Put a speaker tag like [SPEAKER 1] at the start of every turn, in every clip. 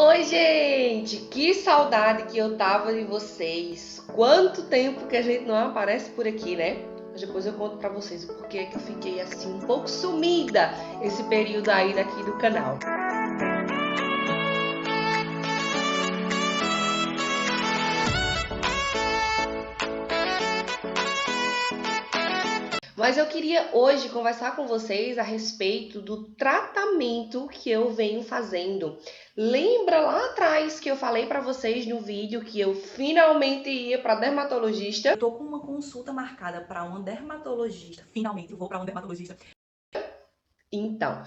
[SPEAKER 1] Oi, gente! Que saudade que eu tava de vocês! Quanto tempo que a gente não aparece por aqui, né? Mas depois eu conto pra vocês o porquê que eu fiquei assim um pouco sumida esse período aí daqui do canal. Mas eu queria hoje conversar com vocês a respeito do tratamento que eu venho fazendo. Lembra lá atrás que eu falei para vocês no vídeo que eu finalmente ia para dermatologista?
[SPEAKER 2] Eu tô com uma consulta marcada para uma dermatologista. Finalmente eu vou para um dermatologista.
[SPEAKER 1] Então,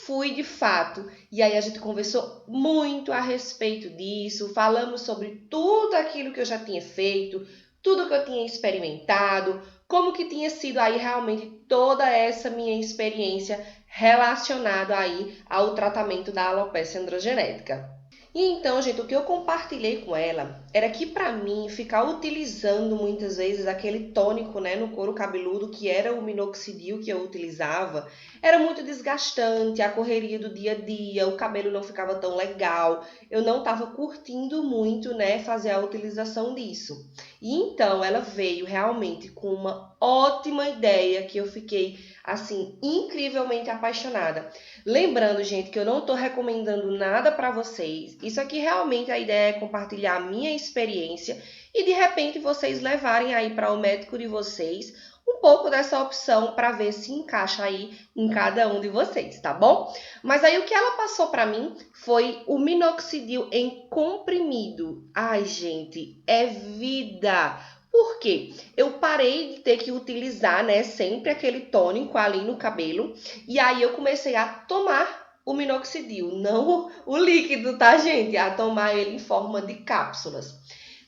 [SPEAKER 1] fui de fato, e aí a gente conversou muito a respeito disso, falamos sobre tudo aquilo que eu já tinha feito, tudo que eu tinha experimentado, como que tinha sido aí realmente toda essa minha experiência relacionada aí ao tratamento da alopecia androgenética. E então, gente, o que eu compartilhei com ela era que para mim ficar utilizando muitas vezes aquele tônico, né, no couro cabeludo que era o minoxidil que eu utilizava, era muito desgastante, a correria do dia a dia, o cabelo não ficava tão legal, eu não estava curtindo muito, né, fazer a utilização disso. E então ela veio realmente com uma ótima ideia que eu fiquei assim incrivelmente apaixonada. Lembrando, gente, que eu não estou recomendando nada para vocês. Isso aqui realmente a ideia é compartilhar a minha experiência e de repente vocês levarem aí para o médico de vocês um pouco dessa opção para ver se encaixa aí em cada um de vocês, tá bom? Mas aí o que ela passou para mim foi o minoxidil em comprimido. Ai, gente, é vida. Por quê? Eu parei de ter que utilizar, né, sempre aquele tônico ali no cabelo e aí eu comecei a tomar o minoxidil, não o líquido, tá, gente? A tomar ele em forma de cápsulas.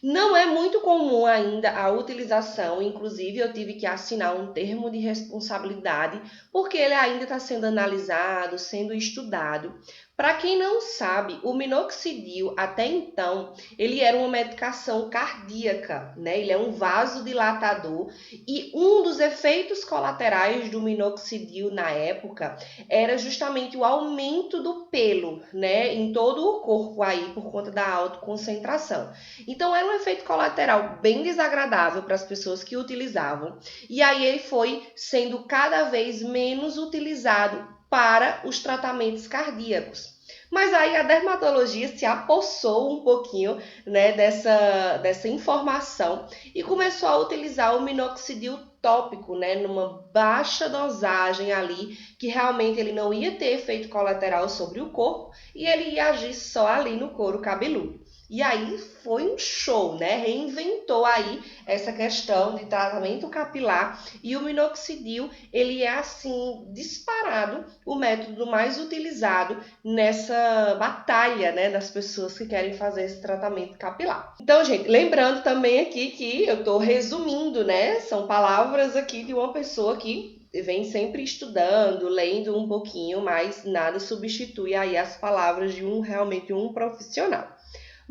[SPEAKER 1] Não é muito comum ainda a utilização, inclusive eu tive que assinar um termo de responsabilidade, porque ele ainda está sendo analisado, sendo estudado. Para quem não sabe, o minoxidil até então, ele era uma medicação cardíaca, né? Ele é um vasodilatador e um dos efeitos colaterais do minoxidil na época era justamente o aumento do pelo, né, em todo o corpo aí por conta da alta concentração. Então era um efeito colateral bem desagradável para as pessoas que utilizavam. E aí ele foi sendo cada vez menos utilizado para os tratamentos cardíacos. Mas aí a dermatologia se apossou um pouquinho, né, dessa informação e começou a utilizar o minoxidil tópico, né, numa baixa dosagem ali, que realmente ele não ia ter efeito colateral sobre o corpo e ele ia agir só ali no couro cabeludo. E aí foi um show, né? Reinventou aí essa questão de tratamento capilar e o minoxidil, ele é assim disparado o método mais utilizado nessa batalha, né, das pessoas que querem fazer esse tratamento capilar. Então, gente, lembrando também aqui que eu estou resumindo, né? São palavras aqui de uma pessoa que vem sempre estudando, lendo um pouquinho, mas nada substitui aí as palavras de realmente um profissional.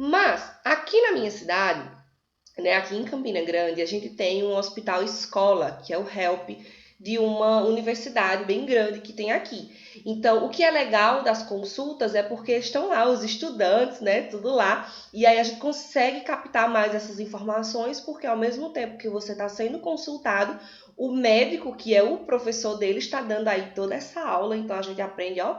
[SPEAKER 1] Mas aqui na minha cidade, né, aqui em Campina Grande, a gente tem um hospital escola, que é o HELP, de uma universidade bem grande que tem aqui. Então, o que é legal das consultas é porque estão lá os estudantes, né, tudo lá, e aí a gente consegue captar mais essas informações, porque ao mesmo tempo que você está sendo consultado, o médico, que é o professor dele, está dando aí toda essa aula, então a gente aprende, ó,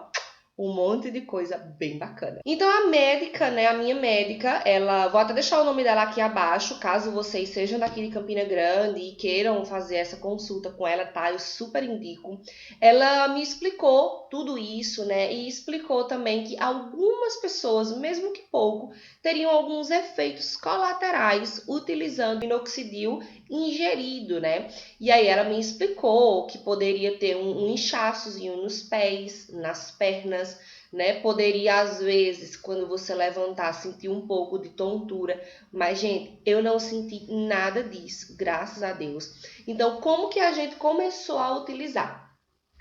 [SPEAKER 1] um monte de coisa bem bacana. Então a médica, né, a minha médica, ela, vou até deixar o nome dela aqui abaixo, caso vocês sejam daqui de Campina Grande e queiram fazer essa consulta com ela, tá? Eu super indico. Ela me explicou tudo isso, né, e explicou também que algumas pessoas, mesmo que pouco, teriam alguns efeitos colaterais utilizando minoxidil ingerido, né? E aí ela me explicou que poderia ter um inchaçozinho nos pés, nas pernas, né? Poderia, às vezes, quando você levantar, sentir um pouco de tontura. Mas, gente, eu não senti nada disso, graças a Deus. Então, como que a gente começou a utilizar?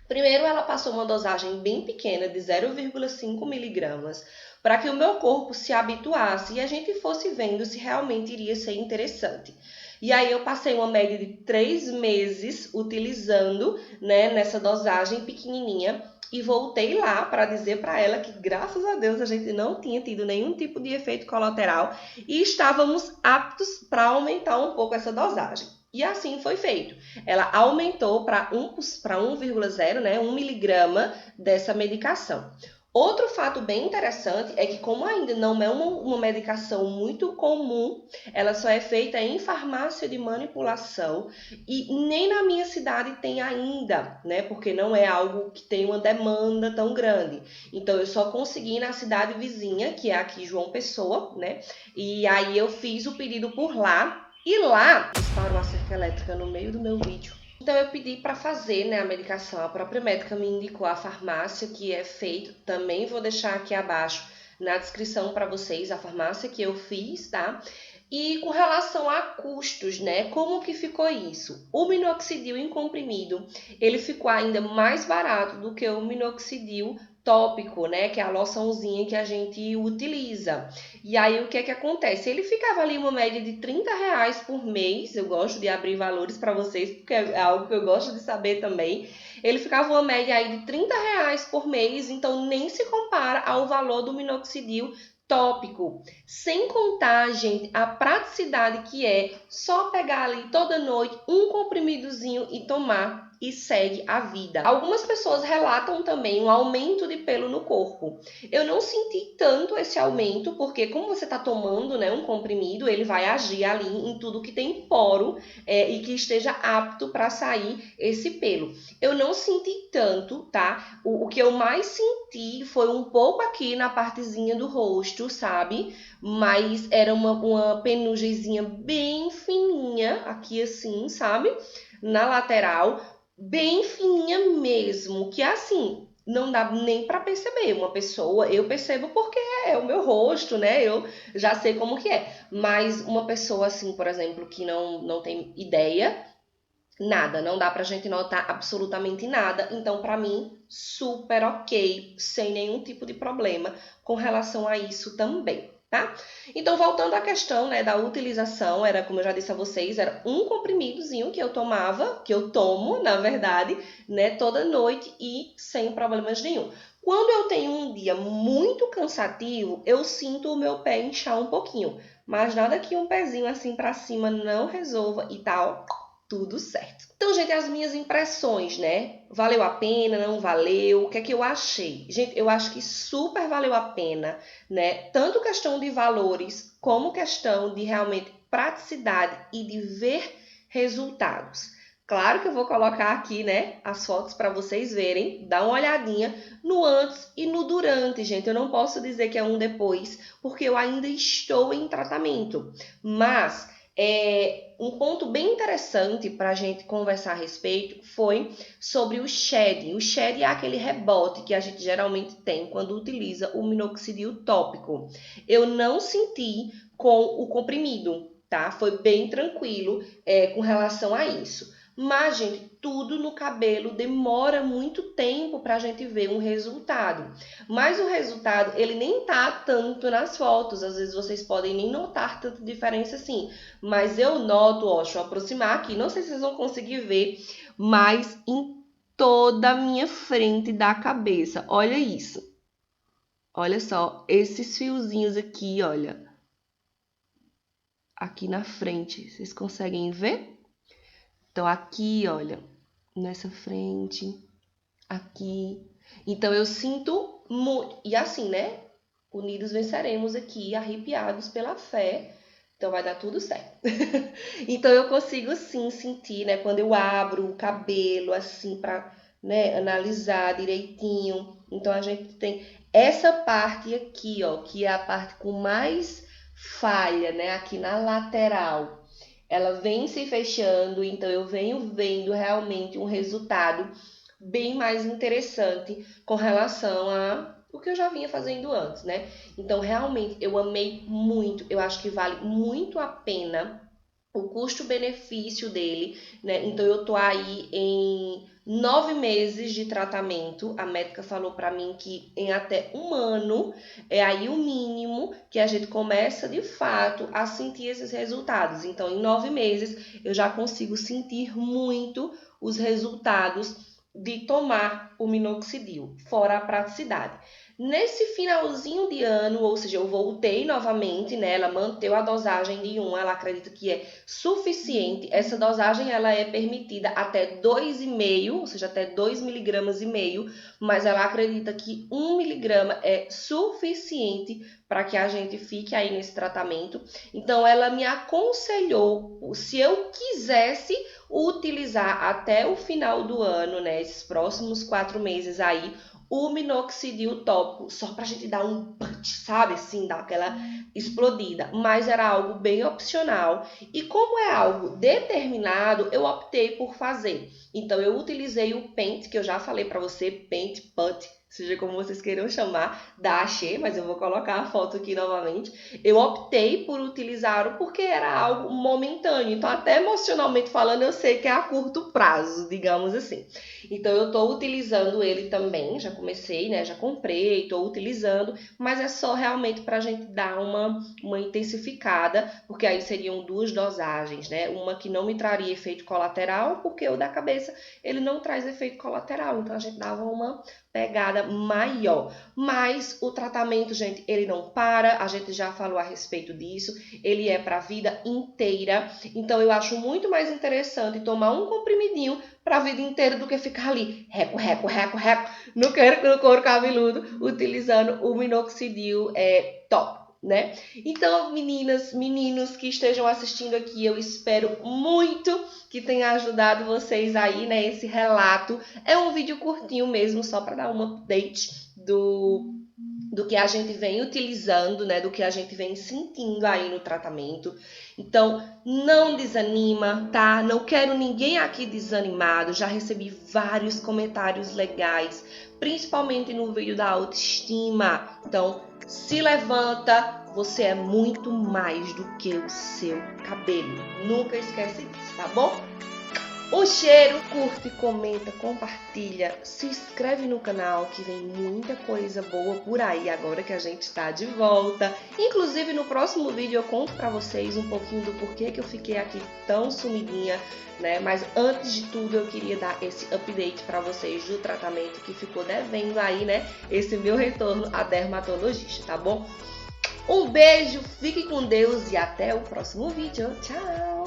[SPEAKER 1] Primeiro, ela passou uma dosagem bem pequena, de 0,5 miligramas, para que o meu corpo se habituasse e a gente fosse vendo se realmente iria ser interessante. E aí eu passei uma média de 3 meses utilizando, né, nessa dosagem pequenininha. e voltei lá para dizer para ela que, graças a Deus, a gente não tinha tido nenhum tipo de efeito colateral e estávamos aptos para aumentar um pouco essa dosagem. E assim foi feito. Ela aumentou para 1,0, né, 1 miligrama dessa medicação. Outro fato bem interessante é que, como ainda não é uma medicação muito comum, ela só é feita em farmácia de manipulação e nem na minha cidade tem ainda, né? Porque não é algo que tem uma demanda tão grande. Então eu só consegui na cidade vizinha, que é aqui João Pessoa, né? E aí eu fiz o pedido por lá. E lá disparou uma cerca elétrica no meio do meu vídeo. Então eu pedi para fazer, né, a medicação. A própria médica me indicou a farmácia que é feito. Também vou deixar aqui abaixo na descrição para vocês a farmácia que eu fiz, tá? E com relação a custos, né? Como que ficou isso? O minoxidil em comprimido, ele ficou ainda mais barato do que o minoxidil tópico, né? Que é a loçãozinha que a gente utiliza. E aí o que é que acontece? Ele ficava ali uma média de R$ 30 por mês. Eu gosto de abrir valores para vocês, porque é algo que eu gosto de saber também. Ele ficava uma média aí de R$ 30 por mês, então nem se compara ao valor do minoxidil tópico. Sem contar, gente, a praticidade que é só pegar ali toda noite um comprimidozinho e tomar e segue a vida. Algumas pessoas relatam também um aumento de pelo no corpo. Eu não senti tanto esse aumento, porque como você está tomando, né, um comprimido, ele vai agir ali em tudo que tem poro e que esteja apto para sair esse pelo. Eu não senti tanto, tá? O que eu mais senti foi um pouco aqui na partezinha do rosto, sabe? Mas era uma penugemzinha bem fininha, aqui assim, sabe? Na lateral, bem fininha mesmo, que assim, não dá nem para perceber. Uma pessoa, eu percebo porque é o meu rosto, né? Eu já sei como que é. Mas uma pessoa assim, por exemplo, que não tem ideia, nada, não dá pra gente notar absolutamente nada. Então, pra mim, super ok, sem nenhum tipo de problema com relação a isso também, tá? Então, voltando à questão, né, da utilização, era, como eu já disse a vocês, era um comprimidozinho que eu tomava, que eu tomo, na verdade, né, toda noite e sem problemas nenhum. Quando eu tenho um dia muito cansativo, eu sinto o meu pé inchar um pouquinho, mas nada que um pezinho assim pra cima não resolva e tal, tudo certo. Então, gente, as minhas impressões, né? Valeu a pena, não valeu? O que é que eu achei? Gente, eu acho que super valeu a pena, né? Tanto questão de valores, como questão de realmente praticidade e de ver resultados. Claro que eu vou colocar aqui, né, as fotos para vocês verem, dá uma olhadinha no antes e no durante, gente. Eu não posso dizer que é um depois, porque eu ainda estou em tratamento. Mas um ponto bem interessante para a gente conversar a respeito foi sobre o shedding. O shedding é aquele rebote que a gente geralmente tem quando utiliza o minoxidil tópico. Eu não senti com o comprimido, tá? Foi bem tranquilo com relação a isso. Mas, gente, tudo no cabelo demora muito tempo para a gente ver um resultado. Mas o resultado, ele nem tá tanto nas fotos. Às vezes vocês podem nem notar tanta diferença assim. Mas eu noto, ó, deixa eu aproximar aqui. Não sei se vocês vão conseguir ver, mas em toda a minha frente da cabeça. Olha isso. Olha só, esses fiozinhos aqui, olha. Aqui na frente. Vocês conseguem ver? Então, aqui, olha, nessa frente, aqui. Então, eu sinto muito. E assim, né? Unidos venceremos aqui, arrepiados pela fé. Então, vai dar tudo certo. Então, eu consigo, sim, sentir, né? Quando eu abro o cabelo, assim, pra, né, analisar direitinho. Então, a gente tem essa parte aqui, ó, que é a parte com mais falha, né? Aqui na lateral. Ela vem se fechando, então eu venho vendo realmente um resultado bem mais interessante com relação a o que eu já vinha fazendo antes, né? Então, realmente, eu amei muito. Eu acho que vale muito a pena o custo-benefício dele, né? Então, eu tô aí em 9 meses de tratamento. A médica falou para mim que em até um ano é aí o mínimo que a gente começa de fato a sentir esses resultados. Então, em 9 meses eu já consigo sentir muito os resultados de tomar o minoxidil, fora a praticidade. Nesse finalzinho de ano, ou seja, eu voltei novamente, né? Ela manteve a dosagem de 1, ela acredita que é suficiente. Essa dosagem ela é permitida até 2,5, ou seja, até 2,5 mg, mas ela acredita que 1 mg é suficiente para que a gente fique aí nesse tratamento. Então, ela me aconselhou, se eu quisesse utilizar até o final do ano, né? Esses próximos 4 meses aí, o minoxidil tópico, só pra gente dar um punch, sabe? Assim, dar aquela explodida. Mas era algo bem opcional. E como é algo determinado, eu optei por fazer. Então, eu utilizei o pente, que eu já falei pra você, pente, put, seja como vocês queiram chamar, da Axé, mas eu vou colocar a foto aqui novamente. Eu optei por utilizar-o porque era algo momentâneo. Então, até emocionalmente falando, eu sei que é a curto prazo, digamos assim. Então, eu tô utilizando ele também, já comecei, né? Já comprei, tô utilizando, mas é só realmente pra gente dar uma intensificada, porque aí seriam 2 dosagens, né? Uma que não me traria efeito colateral, porque o da cabeça, ele não traz efeito colateral. Então, a gente dava uma pegada maior. Mas o tratamento, gente, ele não para, a gente já falou a respeito disso, ele é para a vida inteira. Então eu acho muito mais interessante tomar um comprimidinho para a vida inteira do que ficar ali reco no couro cabeludo utilizando o minoxidil top, né? Então, meninas, meninos que estejam assistindo aqui, eu espero muito que tenha ajudado vocês aí, né? Esse relato é um vídeo curtinho mesmo, só para dar um update do que a gente vem utilizando, né? Do que a gente vem sentindo aí no tratamento. Então, não desanima, tá? Não quero ninguém aqui desanimado. Já recebi vários comentários legais, principalmente no vídeo da autoestima. Então, se levanta, você é muito mais do que o seu cabelo. Nunca esquece disso, tá bom? Um cheiro, curte, comenta, compartilha, se inscreve no canal que vem muita coisa boa por aí agora que a gente está de volta. Inclusive no próximo vídeo eu conto pra vocês um pouquinho do porquê que eu fiquei aqui tão sumidinha, né? Mas antes de tudo eu queria dar esse update pra vocês do tratamento que ficou devendo aí, né? Esse meu retorno a dermatologista, tá bom? Um beijo, fique com Deus e até o próximo vídeo. Tchau!